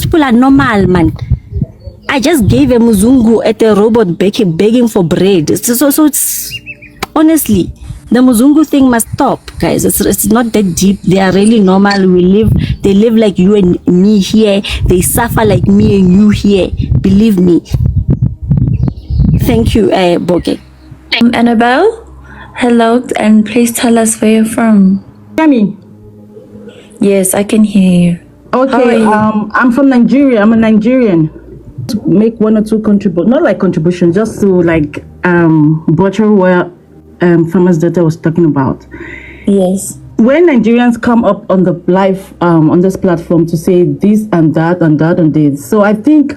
people are normal, man. I just gave a muzungu at a robot begging for bread. So it's honestly, the muzungu thing must stop, guys. It's not that deep. They are really normal. They live like you and me here. They suffer like me and you here. Believe me. Thank you, Boge. Annabelle, hello, and please tell us where you're from. Hear me? Yes, I can hear you. Okay, I'm from Nigeria. I'm a Nigerian. Make one or two contributions, just to like butcher what Farmer's daughter was talking about. Yes. When Nigerians come up on the live on this platform to say this and that and that and this, so I think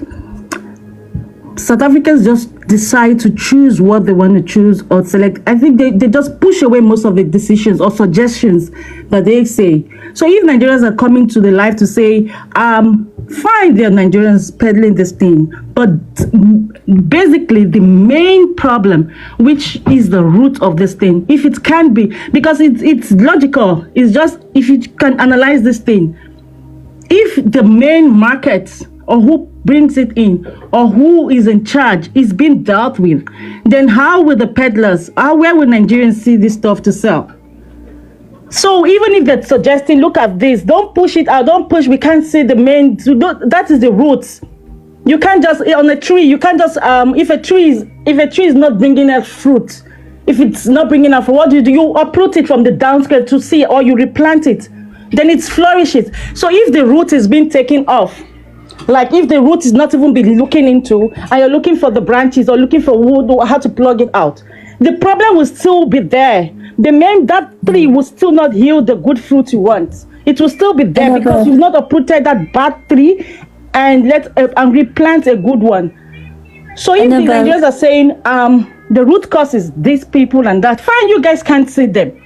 South Africans just decide to choose what they want to choose or select. I think they just push away most of the decisions or suggestions that they say. So if Nigerians are coming to the live to say, fine, they're Nigerians peddling this thing, but basically the main problem, which is the root of this thing, if it can be, because it's logical, it's just if you can analyze this thing, if the main market or who brings it in or who is in charge is being dealt with, then how will the peddlers, where will Nigerians see this stuff to sell? So even if they're suggesting, look at this, don't push it out, don't push, we can't see the main, that is the roots. You can't just, on a tree, you can't just, if a tree is not bringing out fruit, if it's not bringing out fruit, what do? You uproot it from the downscale to see, or you replant it, then it flourishes. So if the root is being taken off, like if the root is not even being looking into, and you're looking for the branches or looking for wood or how to plug it out, the problem will still be there. That tree will still not yield the good fruit you want. It will still be there because you've not uprooted that bad tree and replant a good one. So if the Nigerians are saying the root cause is these people and that, fine, you guys can't see them.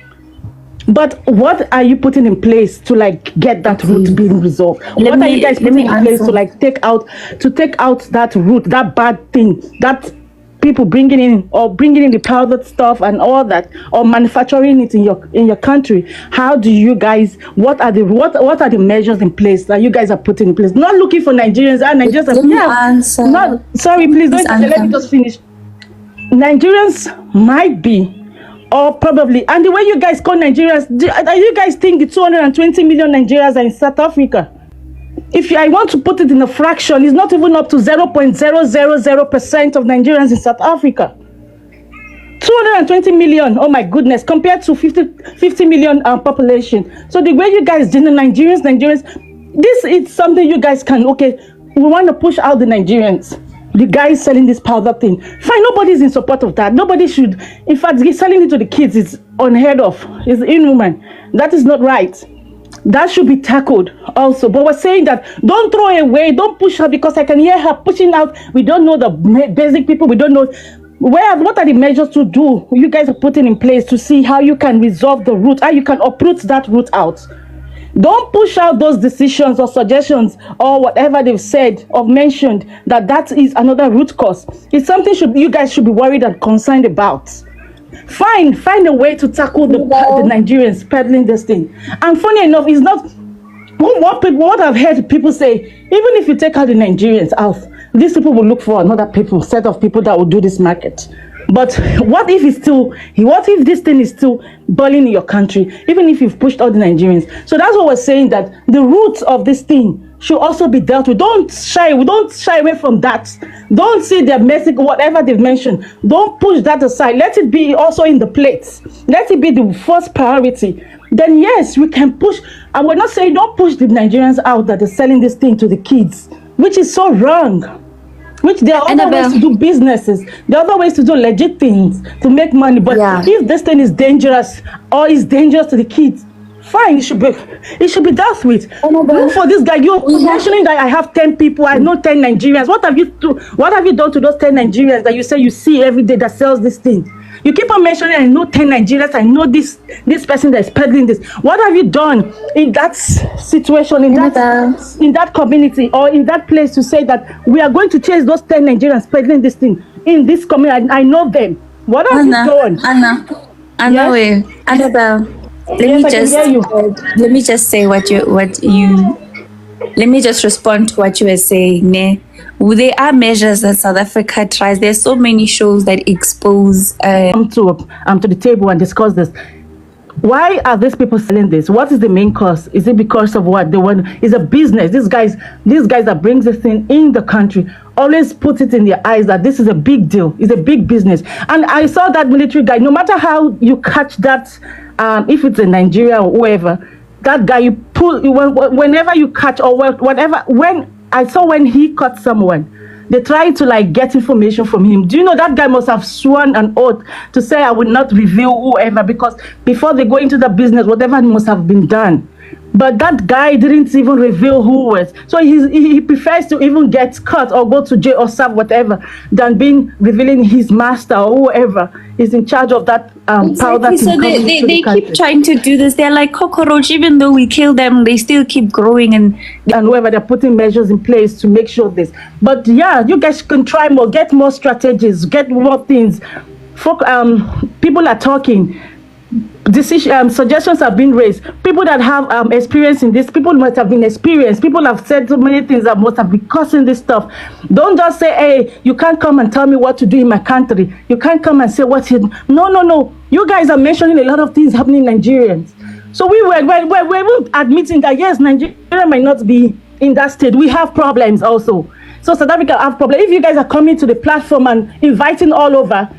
But what are you putting in place to like get that root being resolved? What are you guys putting in place to like take out that root, that bad thing, that people bringing in the powdered stuff and all that, or manufacturing it in your country? How do you guys? What are the measures in place that you guys are putting in place? Not looking for Nigerians. Nigerians are not. Sorry, please don't. Let me just finish. Nigerians might be. Or probably, and the way you guys call Nigerians, do you guys think the 220 million Nigerians are in South Africa? If I want to put it in a fraction, it's not even up to 0.000% of Nigerians in South Africa. 220 million, oh my goodness, compared to 50 million population. So the way you guys do the Nigerians, this is something you guys can, okay, we want to push out the Nigerians. The guys selling this powder thing, fine, nobody's in support of that. Nobody should. In fact, selling it to the kids is unheard of. It's inhuman. That is not right. That should be tackled also. But we're saying that don't throw away, don't push her, because I can hear her pushing out. We don't know the basic people. We don't know what are the measures to do. You guys are putting in place to see how you can resolve the root, how you can uproot that root out. Don't push out those decisions or suggestions or whatever they've said or mentioned that is another root cause. It's something you guys should be worried and concerned about. Find a way to tackle the Nigerians peddling this thing. And funny enough, it's not what I've heard people say. Even if you take out the Nigerians out, these people will look for another set of people that will do this market. But what if this thing is still boiling in your country, even if you've pushed all the Nigerians? So that's what we're saying, that the roots of this thing should also be dealt with. Don't shy away from that. Don't see their message, whatever they've mentioned. Don't push that aside. Let it be also in the plates. Let it be the first priority. Then yes, we can push. And we're not saying don't push the Nigerians out that are selling this thing to the kids, which is so wrong. Which there are other ways to do businesses. There are other ways to do legit things to make money. But if this thing is dangerous or is dangerous to the kids, fine, it should be dealt with. Look for this guy. You're mentioning that I have 10 people. I know 10 Nigerians. What have you done to those 10 Nigerians that you say you see every day that sells this thing? You keep on mentioning, I know 10 Nigerians, I know this person that is peddling this. What have you done in that situation, in that community, or in that place to say that we are going to chase those 10 Nigerians peddling this thing in this community? I know them. What have you done? Annabelle, let me just say what you let me just respond to what you were saying. Ne? There are measures that South Africa tries. There's so many shows that expose. Come to the table and discuss this. Why are these people selling this? What is the main cause? Is it because of what they want? Is a business. These guys that brings this thing in the country always put it in their eyes that this is a big deal. It's a big business. And I saw that military guy. No matter how you catch that, if it's in Nigeria or whoever, that guy you pull whenever you catch or whatever. When I saw when he caught someone, they tried to like get information from him. Do you know that guy must have sworn an oath to say I will not reveal whoever, because before they go into the business, whatever must have been done. But that guy didn't even reveal who was. So he prefers to even get caught or go to jail or serve whatever than revealing his master or whoever is in charge of that powder. Exactly. So they keep trying to do this. They're like cockroach. Even though we kill them, they still keep growing and whoever, they're putting measures in place to make sure this. But yeah, you guys can try more, get more strategies, get more things. People are talking. Suggestions have been raised. People that have experience in this, people must have been experienced. People have said so many things that must have been causing this stuff. Don't just say, hey, you can't come and tell me what to do in my country. You can't come and say what's it. No. You guys are mentioning a lot of things happening in Nigerians. So we were admitting that yes, Nigeria might not be in that state. We have problems also. So South Africa have problems. If you guys are coming to the platform and inviting all over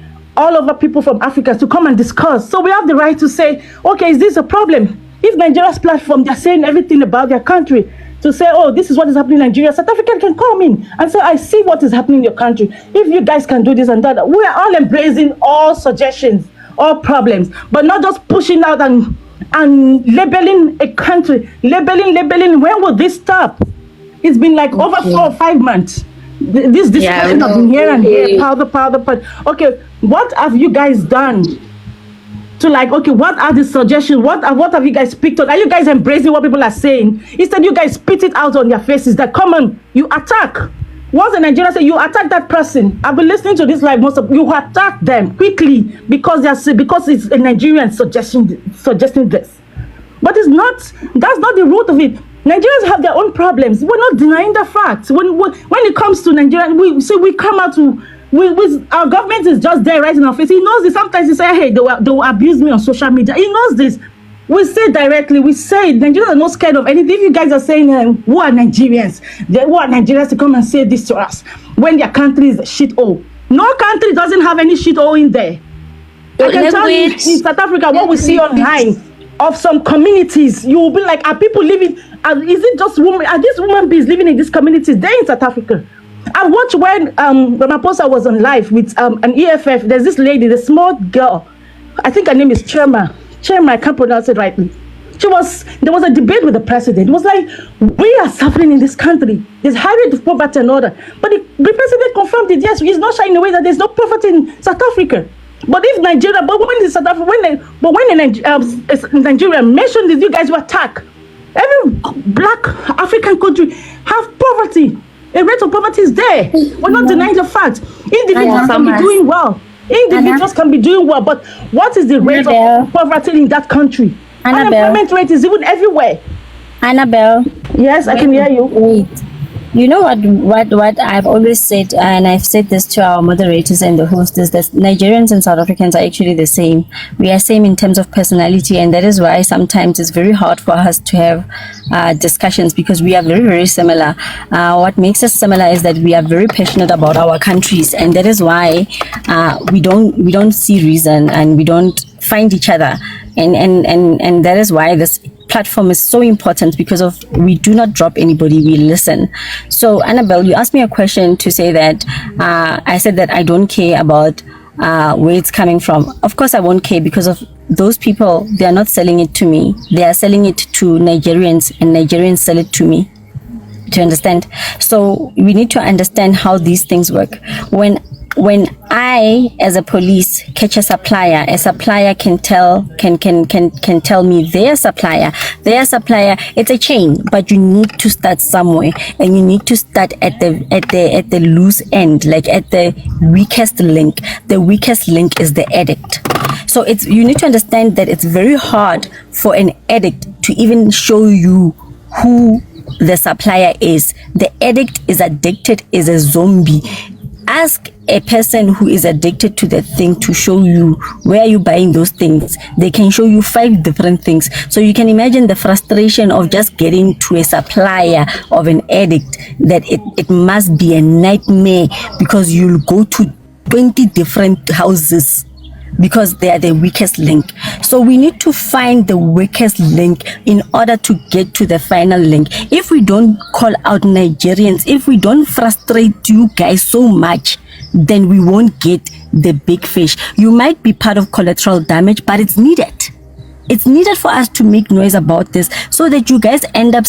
people from Africa to come and discuss. So we have the right to say, okay, is this a problem? If Nigeria's platform, they're saying everything about their country, to say, oh, this is what is happening in Nigeria, South Africa can come in and say, I see what is happening in your country. If you guys can do this and that, we are all embracing all suggestions, all problems, but not just pushing out and labeling a country, labeling. When will this stop? It's been like over 4 or 5 months. This discussion has been here and here, powder. Okay, what have you guys done to what are the suggestions? What have you guys picked on? Are you guys embracing what people are saying? Instead, you guys spit it out on their faces that come on, you attack. Once in Nigeria say you attack that person, I've been listening to this like you attack them quickly because it's a Nigerian suggesting this. But it's not, that's not the root of it. Nigerians have their own problems. We're not denying the facts. When it comes to Nigeria, we come out to our government is just there right in our face. He knows this. Sometimes he say, hey, they will abuse me on social media. He knows this. We say directly, Nigerians are not scared of anything. If you guys are saying, who are Nigerians? Who are Nigerians to come and say this to us when their country is a shithole? No country doesn't have any shithole in there. I can tell you in South Africa, what we see online of some communities, you will be like, are people living, is it just women, are these women beings living in these communities? They're in South Africa. I watched when Ramaphosa was on live with an EFF. There's this lady, the small girl, I think her name is Chema, I can't pronounce it rightly. There was a debate with the president. It was like, we are suffering in this country. There's high rate of poverty and order. But the president confirmed it. Yes, he's not shying away that there's no poverty in South Africa. But if Nigeria, when Nigeria mentioned this, you guys will attack. Every black African country have poverty. A rate of poverty is there. We're not denying the fact. Individuals can be doing well. Individuals can be doing well, but what is the rate of poverty in that country? Unemployment rate is even everywhere. Annabelle. Yes, I can hear you. Wait. You know what I've always said, and I've said this to our moderators and the host, is that Nigerians and South Africans are actually the same. We are same in terms of personality, and that is why sometimes it's very hard for us to have discussions, because we are very, very similar. What makes us similar is that we are very passionate about our countries, and that is why we don't see reason and we don't find each other, and that is why this platform is so important, because of we do not drop anybody, we listen. So Annabelle, you asked me a question to say that I said that I don't care about where it's coming from. Of course I won't care, because of those people, they are not selling it to me, they are selling it to Nigerians, and Nigerians sell it to me. Do you understand? So we need to understand how these things work. When I, as a police, catch a supplier can tell me their supplier, it's a chain, but you need to start somewhere, and you need to start at the loose end, like at the weakest link. The weakest link is the addict. So you need to understand that it's very hard for an addict to even show you who the supplier is. The addict is addicted, is a zombie. Ask a person who is addicted to the thing to show you where you buying those things. They can show you 5 different things. So you can imagine the frustration of just getting to a supplier of an addict, that it must be a nightmare, because you'll go to 20 different houses because they are the weakest link. So we need to find the weakest link in order to get to the final link. If we don't call out Nigerians, if we don't frustrate you guys so much, then we won't get the big fish. You might be part of collateral damage, but it's needed. It's needed for us to make noise about this so that you guys end up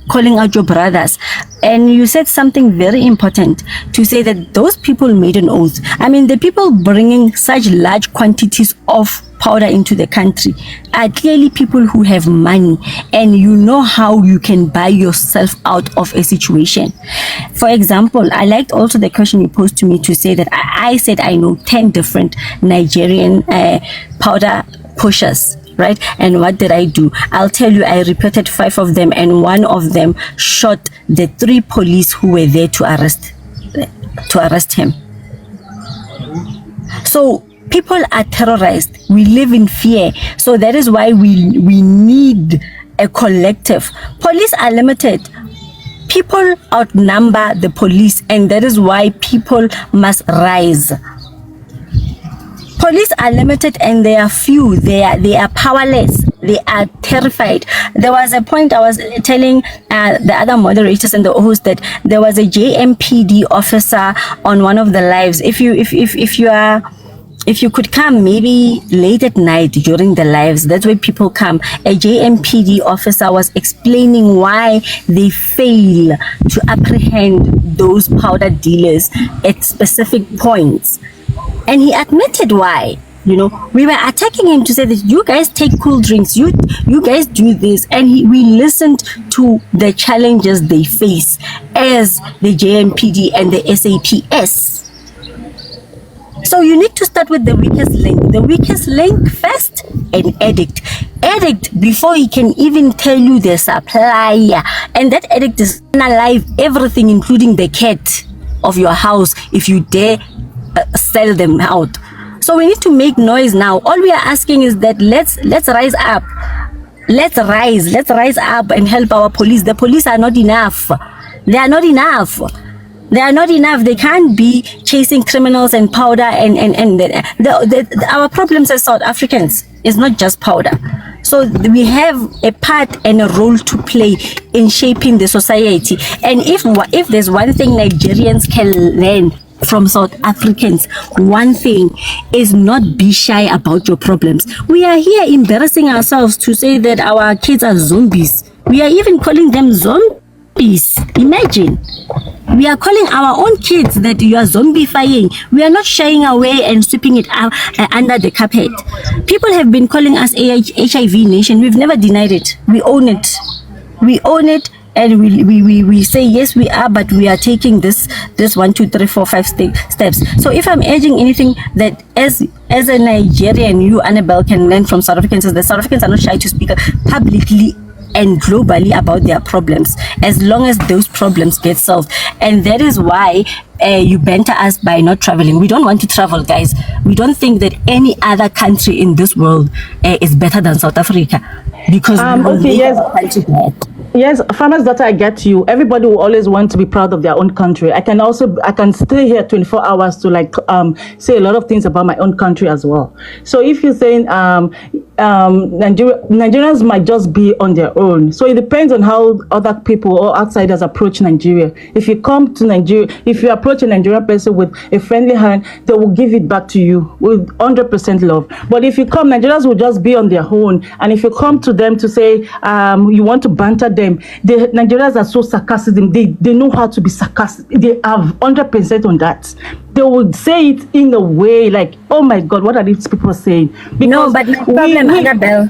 calling out your brothers. And you said something very important, to say that those people made an oath. I mean, the people bringing such large quantities of powder into the country are clearly people who have money, and you know how you can buy yourself out of a situation. For example, I liked also the question you posed to me, to say that I said I know 10 different Nigerian powder pushers, right? And what did I do? I'll tell you, I reported 5 of them, and one of them shot the 3 police who were there to arrest him. So people are terrorized. We live in fear. So that is why we need a collective. Police are limited. People outnumber the police, and that is why people must rise. Police are limited and they are few. They are powerless. They are terrified. There was a point I was telling the other moderators and the host that there was a JMPD officer on one of the lives. If you could come maybe late at night during the lives, that's where people come. A JMPD officer was explaining why they fail to apprehend those powder dealers at specific points. And he admitted why. You know, we were attacking him to say that you guys take cool drinks, you guys do this, and we listened to the challenges they face as the JMPD and the SAPS. So you need to start with the weakest link. The weakest link first, an addict. Addict before he can even tell you the supplier. And that addict is alive everything, including the cat of your house, if you dare sell them out. So we need to make noise now. All we are asking is that let's rise up. Let's rise up and help our police. The police are not enough. They are not enough. They are not enough. They can't be chasing criminals and powder and our problems as South Africans is not just powder. So we have a part and a role to play in shaping the society. And if there's one thing Nigerians can learn from South Africans, one thing is not be shy about your problems. We are here embarrassing ourselves to say that our kids are zombies. We are even calling them zombies. Imagine. We are calling our own kids that you are zombifying. We are not shying away and sweeping it out under the carpet. People have been calling us HIV nation. We've never denied it. We own it. We own it. And we say yes we are, but we are taking this 1, 2, 3, 4, 5 steps. So if I'm urging anything that as a Nigerian, you Annabelle can learn from South Africans, is that South Africans are not shy to speak publicly and globally about their problems, as long as those problems get solved. And that is why you banter us by not traveling. We don't want to travel, guys. We don't think that any other country in this world is better than South Africa, because Yes, farmer's daughter, I get you. Everybody will always want to be proud of their own country. I can stay here 24 hours to say a lot of things about my own country as well. So if you're saying Nigerians might just be on their own, so it depends on how other people or outsiders approach Nigeria. If you come to Nigeria, if you approach a Nigerian person with a friendly hand, they will give it back to you with 100% love. But if you come, Nigerians will just be on their own. And if you come to them to say you want to banter them, the Nigerians are so sarcastic. They know how to be sarcastic. They have 100% on that. They would say it in a way like, oh my God, what are these people saying? Because no, but my problem, Annabelle,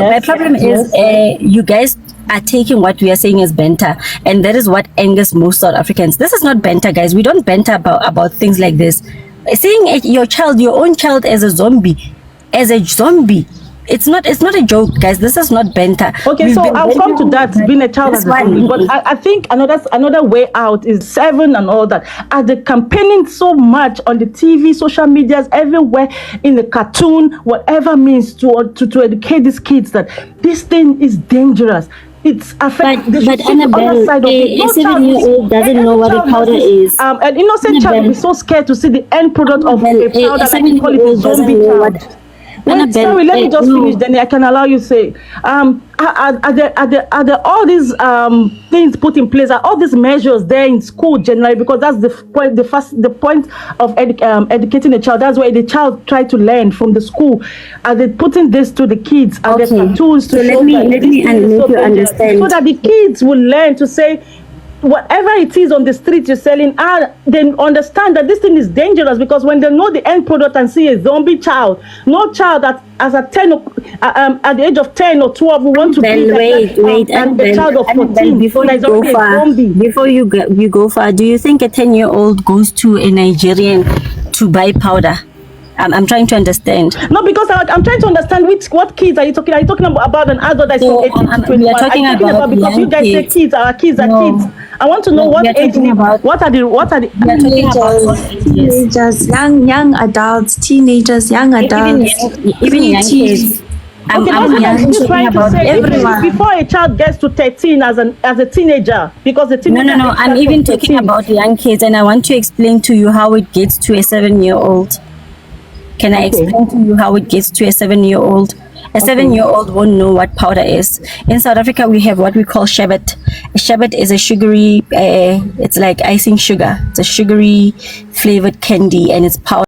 yes, my problem is you guys are taking what we are saying as banter, and that is what angers most South Africans. This is not banter, guys. We don't banter about things like this. Seeing your own child as a zombie, it's not a joke, guys. This is not banter. Okay, We've so been I'll come to that. Being a child That's as a zombie, why- but I think another way out is Seven and all that. Are they campaigning so much on the TV, social medias, everywhere, in the cartoon, whatever means to educate these kids that this thing is dangerous. It's affecting. But Annabelle, a 7-year-old doesn't know what a powder is. An innocent child will be so scared to see the end product of a powder, like you call it, a zombie child. Wait, sorry, let me just finish, then I can allow you to say. Are there all these things put in place? Are all these measures there in school generally? Because that's the point. The point of educating a child. That's why the child try to learn from the school. Are they putting this to the kids? Are there cartoons to show let me understand, so that the kids will learn to say, whatever it is on the street you're selling, they understand that this thing is dangerous, because when they know the end product and see a zombie child, no child that as a 10 at the age of 10 or 12 will want to be a child of 14 before you go far. Do you think a 10-year-old goes to a Nigerian to buy powder? I'm trying to understand. No, because I'm trying to understand what kids are you talking? Are you talking about an adult that's from 18 to 21? We are talking about because you guys say kids are kids. I want to know what age. What are the teenagers, young adults, teenagers, young adults, even young kids. Okay, I'm trying to say everyone. Before a child gets to 13 as a teenager, because the teenager. No. I'm even talking about young kids, and I want to explain to you how it gets to a 7-year-old. Can I explain to you how it gets to a 7-year-old? A 7-year-old won't know what powder is. In South Africa, we have what we call sherbet. A sherbet is a sugary, it's like icing sugar. It's a sugary flavored candy, and it's powder.